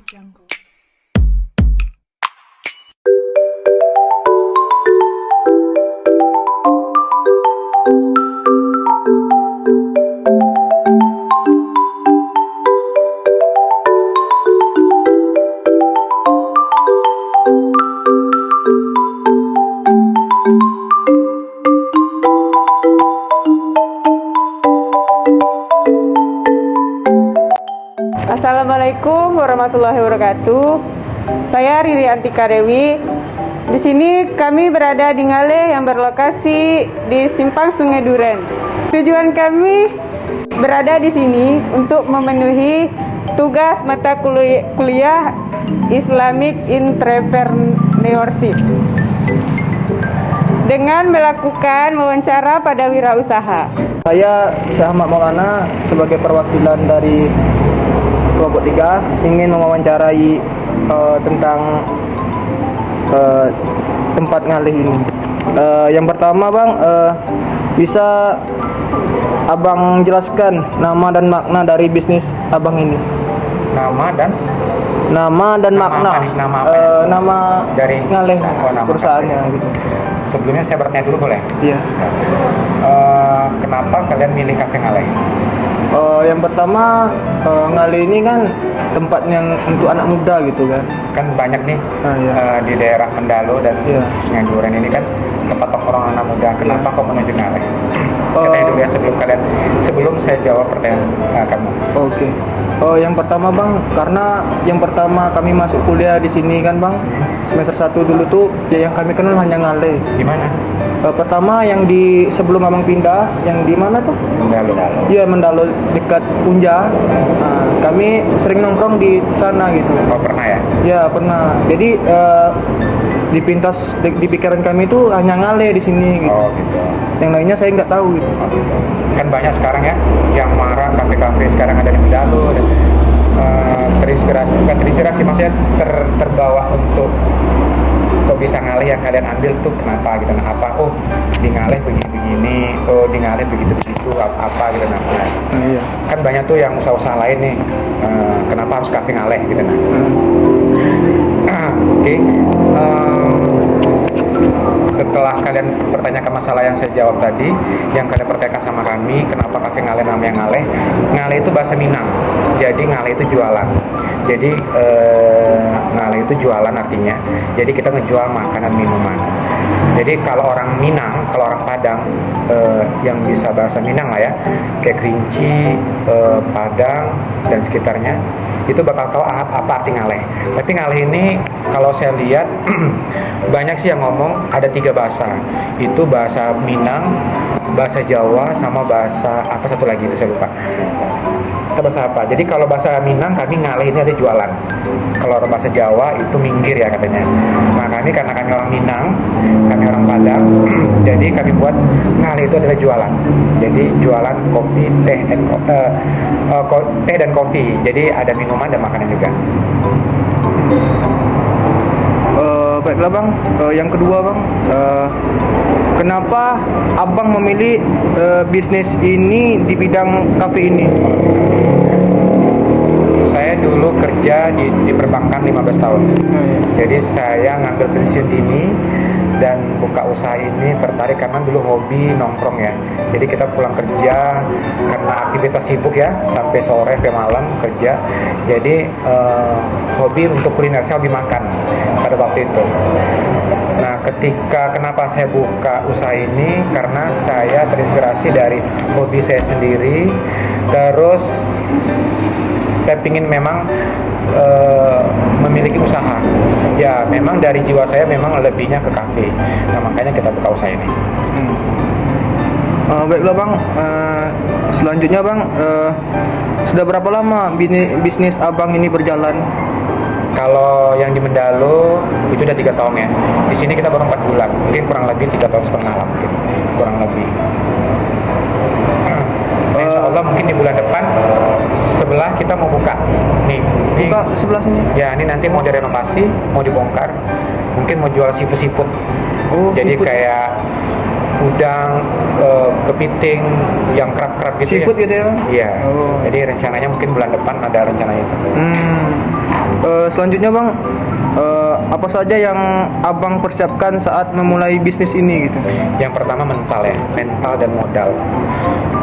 Jungle. Assalamualaikum warahmatullahi wabarakatuh. Saya Riri Antika Dewi. Di sini kami berada di Ngale yang berlokasi di Simpang Sungai Duren. Tujuan kami berada di sini untuk memenuhi tugas mata kuliah Islamic Entrepreneurship dengan melakukan wawancara pada wirausaha. Saya Syekh Ahmad Maulana sebagai perwakilan dari kelompok 3 ingin mewawancarai tentang tempat ngalih ini. Yang pertama Bang, bisa Abang jelaskan nama dan makna dari bisnis Abang ini? Nama dan makna. Nama apa ya? Nama dari ngalih nama perusahaannya kafe. gitu. Sebelumnya saya bertanya dulu boleh? Iya. Kenapa kalian milih kafe Ngaleh? Yang pertama, Ngalih ini kan tempat yang untuk anak muda gitu kan. Kan banyak nih Iya. di daerah Mendalo dan Iya. Sungai Duren ini kan tempat tongkrong anak muda. Kenapa kok menuju Ngaleh? Oh. Katanya dulu ya sebelum saya jawab pertanyaan kamu. Oke. Yang pertama Bang, karena yang pertama kami masuk kuliah di sini kan Bang, semester 1 dulu tuh ya yang kami kenal hanya Ngaleh. Di mana? Pertama yang di sebelum Abang pindah, yang di mana tuh? Mendalo. Iya, Mendalo dekat Unja. Nah, kami sering nongkrong di sana gitu. Oh pernah ya? Ya, pernah. Jadi di pikiran kami itu hanya Ngaleh di sini gitu. Oh gitu. Yang lainnya saya nggak tahu gitu. Oh, gitu. Kan banyak sekarang ya yang marah kafe-kafe sekarang ada di Mendalo dan bukan terinspirasi maksudnya terbawa untuk kok bisa Ngaleh yang kalian ambil tuh kenapa gitu, nah apa, oh di Ngaleh begini-begini, oh di Ngaleh begitu-begitu apa gitu, nah Iya. kan banyak tuh yang usaha-usaha lain nih, kenapa harus kafe Ngaleh gitu, nah oke. Setelah kalian pertanyakan masalah yang saya jawab tadi, yang kalian pertanyakan sama kami, kenapa kafe Ngaleh namanya Ngaleh? Ngaleh itu bahasa Minang, jadi Ngaleh itu jualan. Jadi Ngaleh itu jualan artinya. Jadi kita ngejual makanan minuman. Jadi kalau orang Minang, kalau orang Padang yang bisa bahasa Minang lah ya, kayak Kerinci, Padang dan sekitarnya, itu bakal tahu apa arti Ngaleh. Tapi Ngaleh ini kalau saya lihat banyak sih yang ngomong ada 3 bahasa. Itu bahasa Minang, bahasa Jawa, sama bahasa apa satu lagi itu saya lupa. Bahasa apa? Jadi kalau bahasa Minang kami Ngaleh ini ada jualan. Kalau bahasa Jawa itu minggir ya katanya. Nah kami karena kami orang Minang, kami orang Padang, jadi kami buat Ngaleh itu adalah jualan. Jadi jualan kopi, teh dan kopi. Jadi ada minuman dan makanan juga. Baiklah Bang, yang kedua Bang, kenapa Abang memilih bisnis ini di bidang kafe ini? Saya dulu kerja di perbankan 15 tahun. Jadi saya ngambil pensiun dini dan buka usaha ini tertarik karena dulu hobi nongkrong ya. Jadi kita pulang kerja karena aktivitas sibuk ya, sampai sore sampai malam kerja. Jadi hobi untuk kuliner, saya hobi makan pada waktu itu. Nah, kenapa saya buka usaha ini? Karena saya terinspirasi dari hobi saya sendiri. Terus saya ingin memang memiliki usaha. Ya, memang dari jiwa saya memang lebihnya ke kafe. Nah, makanya kita buka usaha ini. Baiklah Bang, selanjutnya Bang, sudah berapa lama bisnis Abang ini berjalan? Kalau yang di Mendalo itu udah 3 tahun ya. Di sini kita baru 4 bulan, mungkin kurang lebih 3 tahun setengah lah mungkin, kurang lebih. Insya Allah mungkin di bulan depan sebelah kita mau buka nih. Buka sebelah sini? Ya, ini nanti mau direnovasi, mau dibongkar, mungkin mau jual siput-siput. Oh, jadi siput. kayak udang, kepiting, yang kerap-kerap gitu. Seafood gitu ya, Bang? Iya. Oh. Jadi rencananya mungkin bulan depan ada rencana itu. Selanjutnya Bang, apa saja yang Abang persiapkan saat memulai bisnis ini gitu? Yang pertama mental ya, mental dan modal.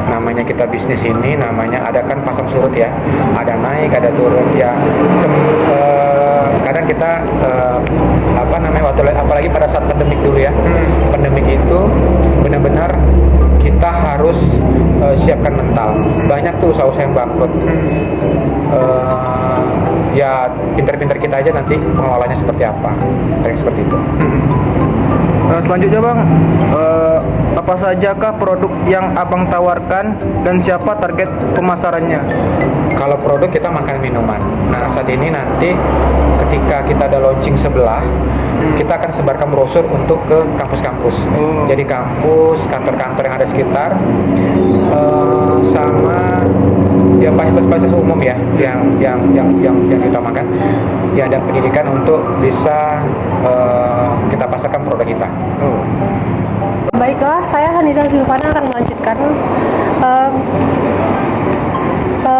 Namanya kita bisnis ini, namanya ada kan pasang surut ya, ada naik, ada turun ya. Kadang kita apalagi pada saat pandemik dulu ya, pandemik itu benar-benar kita harus siapkan mental. Banyak tuh usaha-usaha yang bangkrut. Ya pinter-pinter kita aja nanti pengelolanya seperti apa, kayak seperti itu. Selanjutnya Bang, apa sajakah produk yang Abang tawarkan dan siapa target pemasarannya? Kalau produk kita makan minuman. Nah saat ini nanti ketika kita ada launching sebelah, kita akan sebarkan brosur untuk ke kampus-kampus. Jadi kampus, kantor-kantor yang ada sekitar, sama ya fasilitas umum ya, yang diutamakan. Ya ada pendidikan untuk bisa kita pasarkan produk kita. Baiklah, saya Haniza Silvana akan melanjutkan.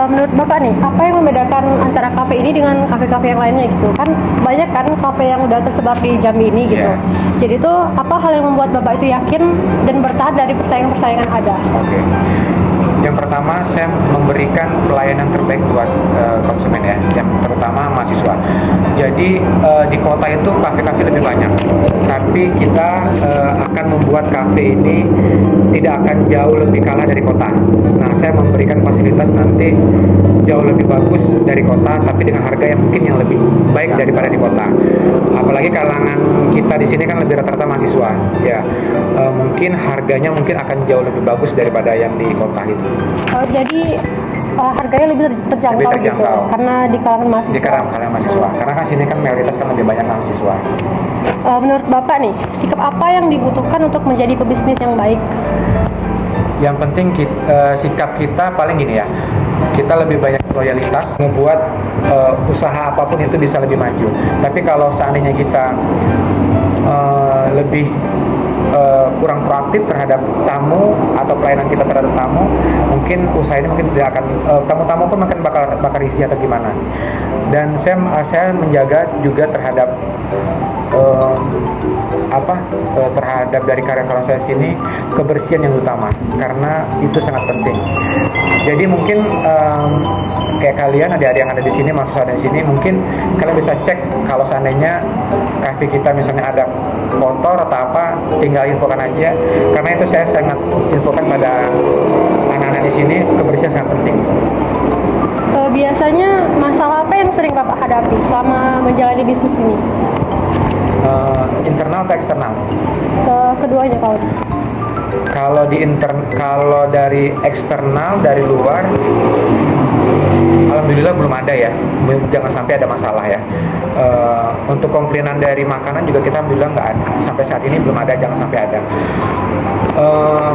Menurut Bapak nih, apa yang membedakan antara kafe ini dengan kafe-kafe yang lainnya gitu? Kan banyak kan kafe yang udah tersebar di Jambi ini gitu. Yeah. Jadi itu apa hal yang membuat Bapak itu yakin dan bertahan dari persaingan-persaingan ada? Oke. Yang pertama, saya memberikan pelayanan terbaik buat konsumen ya, yang terutama mahasiswa. Jadi di kota itu kafe-kafe lebih banyak, tapi kita akan membuat kafe ini tidak akan jauh lebih kalah dari kota. Nah, saya memberikan fasilitas nanti jauh lebih bagus dari kota, tapi dengan harga yang mungkin yang lebih baik daripada di kota. Apalagi kalangan kita di sini kan lebih rata-rata mahasiswa, ya mungkin harganya mungkin akan jauh lebih bagus daripada yang di kota itu. Jadi harganya lebih terjangkau, gitu, karena di kalangan mahasiswa. Di kalangan mahasiswa, karena kan sini kan mayoritas kan lebih banyak mahasiswa. Menurut Bapak nih, sikap apa yang dibutuhkan untuk menjadi pebisnis yang baik? Yang penting sikap kita paling gini ya, kita lebih banyak loyalitas, membuat usaha apapun itu bisa lebih maju. Tapi kalau seandainya kita lebih kurang proaktif terhadap tamu atau pelayanan kita terhadap tamu, mungkin usaha ini mungkin tidak akan, tamu-tamu pun mungkin bakal risih atau gimana. Dan saya menjaga juga terhadap terhadap dari karya-karya saya sini, kebersihan yang utama, karena itu sangat penting. Jadi mungkin kayak kalian adik-adik yang ada di sini, mahasiswa di sini, mungkin kalian bisa cek kalau seandainya kafe kita misalnya ada kotor atau apa, tinggal infokan aja, karena itu saya sangat infokan pada anak-anak di sini, kebersihan sangat penting. Biasanya masalah apa yang sering Bapak hadapi selama menjalani bisnis ini? Internal atau eksternal? Keduanya kalau bisa. Kalau dari eksternal, dari luar, alhamdulillah belum ada ya, jangan sampai ada masalah ya. Untuk komplainan dari makanan juga kita alhamdulillah nggak ada, sampai saat ini belum ada, jangan sampai ada.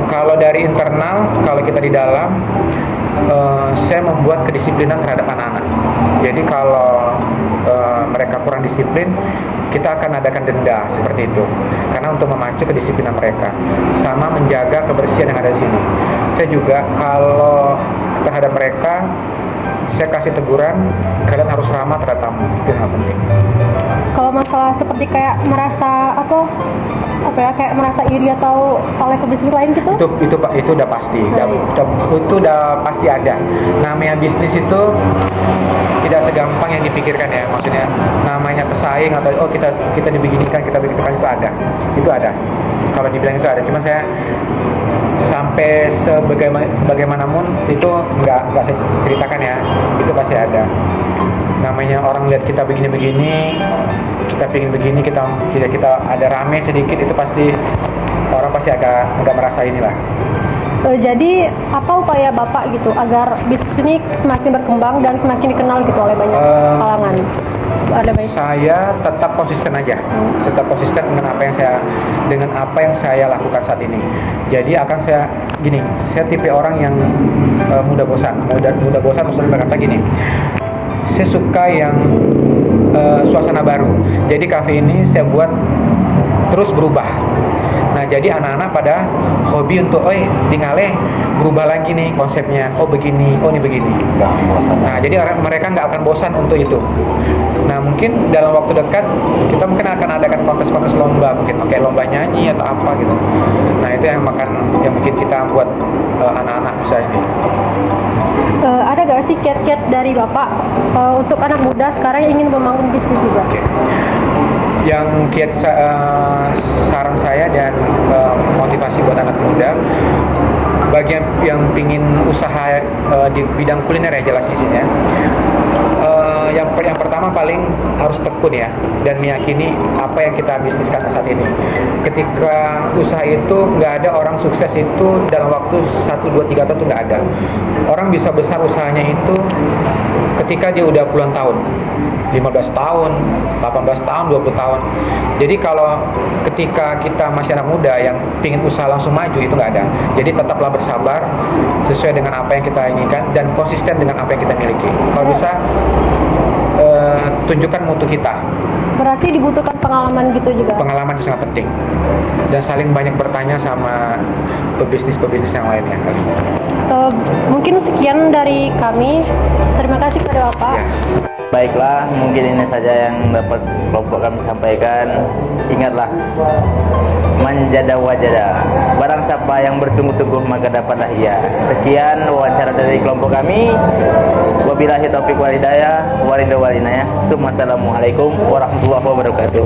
Kalau dari internal, kalau kita di dalam, saya membuat kedisiplinan terhadap anak-anak. Jadi kalau mereka kurang disiplin, kita akan adakan denda seperti itu, karena untuk memacu kedisiplinan mereka, sama menjaga kebersihan yang ada di sini. Saya juga kalau terhadap mereka, saya kasih teguran, kalian harus ramah terhadap tamu, itu yang penting. Kalau masalah seperti kayak merasa kayak merasa iri atau oleh pebisnis lain gitu? Itu Pak, itu udah pasti, itu udah pasti ada. Namanya bisnis itu tidak segampang yang dipikirkan ya, maksudnya namanya pesaing atau kita dibeginikan, kita beginikan, itu ada. Kalau dibilang itu ada, cuma saya sampai sebagaimanapun itu nggak saya ceritakan ya, itu pasti ada. Namanya orang lihat kita begini-begini, kita pingin begini, kita ada rame sedikit, itu pasti orang pasti agak merasa inilah. Jadi apa upaya Bapak gitu agar bisnis ini semakin berkembang dan semakin dikenal gitu oleh banyak kalangan? Saya tetap konsisten aja, tetap konsisten dengan apa yang saya lakukan saat ini. Jadi akan saya tipe orang yang mudah bosan maksudnya berkata gini, saya suka yang suasana baru. Jadi kafe ini saya buat terus berubah. Nah, jadi anak-anak pada hobi untuk, di Ngale berubah lagi nih konsepnya. Oh begini, oh ini begini. Nah, jadi mereka nggak akan bosan untuk itu. Nah, mungkin dalam waktu dekat kita mungkin akan adakan kontes-kontes lomba, mungkin kayak lomba nyanyi atau apa gitu. Nah, itu yang mungkin kita buat anak-anak bisa ini. Ada gak sih kiat-kiat dari Bapak untuk anak muda sekarang yang ingin membangun bisnis juga? Oke. Yang kiat saran saya dan motivasi buat anak muda, bagi yang pingin usaha di bidang kuliner ya jelas isinya. Yang pertama paling harus tekun ya, dan meyakini apa yang kita bisniskan saat ini. Ketika usaha itu nggak ada orang sukses itu dalam waktu 1, 2, 3 tahun itu nggak ada. Orang bisa besar usahanya itu ketika dia udah puluhan tahun, 15 tahun, 18 tahun, 20 tahun. Jadi kalau ketika kita masih anak muda yang pingin usaha langsung maju itu nggak ada. Jadi tetaplah bersabar sesuai dengan apa yang kita inginkan dan konsisten dengan apa yang kita miliki. Kalau bisa tunjukkan mutu kita. Berarti dibutuhkan pengalaman gitu juga? Pengalaman itu sangat penting. Dan saling banyak bertanya sama pebisnis-pebisnis yang lainnya. Mungkin sekian dari kami. Terima kasih kepada Bapak. Ya. Baiklah, mungkin ini saja yang dapat kelompok kami sampaikan. Ingatlah, manjada wajada. Barang siapa yang bersungguh-sungguh maka dapatlah ia. Sekian wawancara dari kelompok kami. Wabillahi taufiq wal hidayah. Wassalamualaikum warahmatullahi wabarakatuh.